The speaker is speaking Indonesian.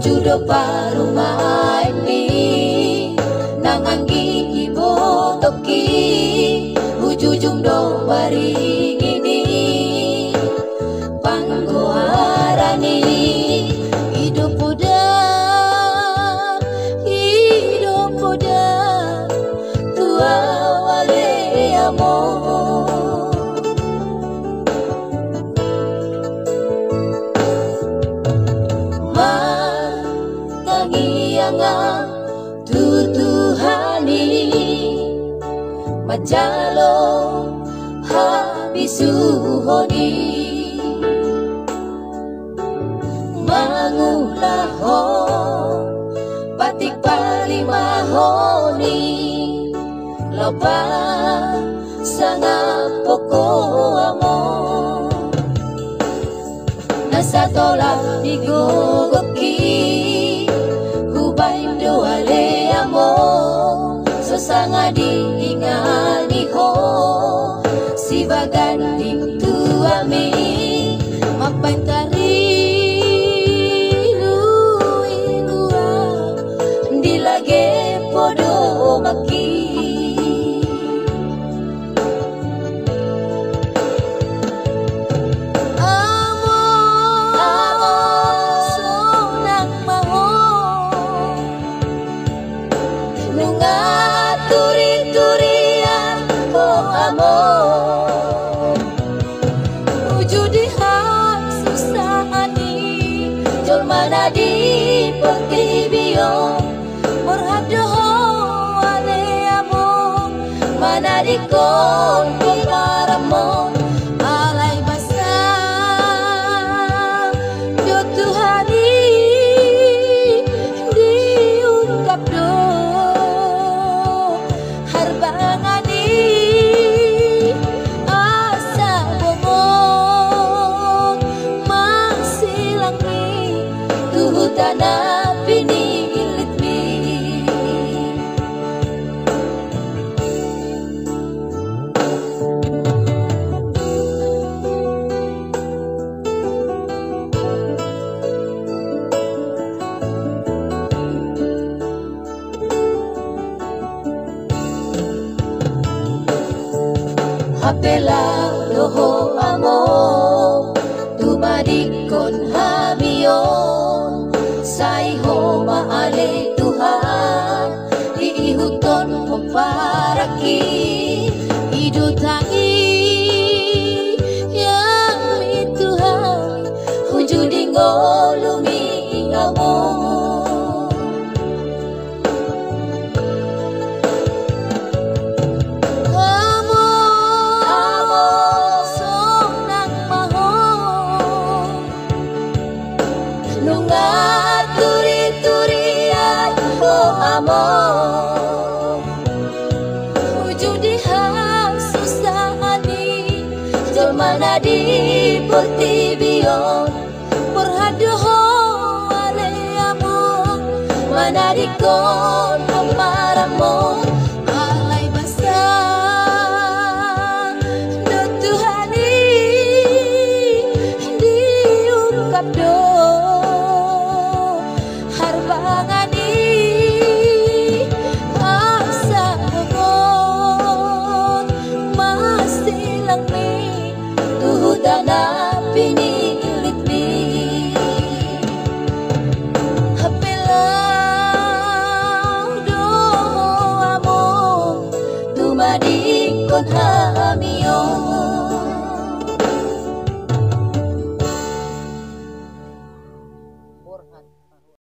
Judo parumah ini nanganggi ibu toki hujujung do baring ini panggoharani hidup poda tua wale amor nga tutuhani majalo habisuhoni mangulaho patik palimahoni lopa sanga poko amo nasa tolak digogoki doale amo sesanga diingani ho si bagan itu ami mapantari luingua dilage podo maki di pertibio morhadoho ale amo mana di kon paramon alai basa do Tuhani diungkap do harbangani asa bomong masilangi tanah pinilit mi hapela loho amo tumadikon hamion sai ho maale Tuhan diihuton memparaki hidup tangi yang mi Tuhan hujudi ngolumi amo sonang maho nungat turi-turian amor wujudi susahani jolmana di pertibion berhadoho ale amor mana di kon paramon alai basa do Tuhani diungkap do tanah pinilit mi hapelau do amo tumadikon hami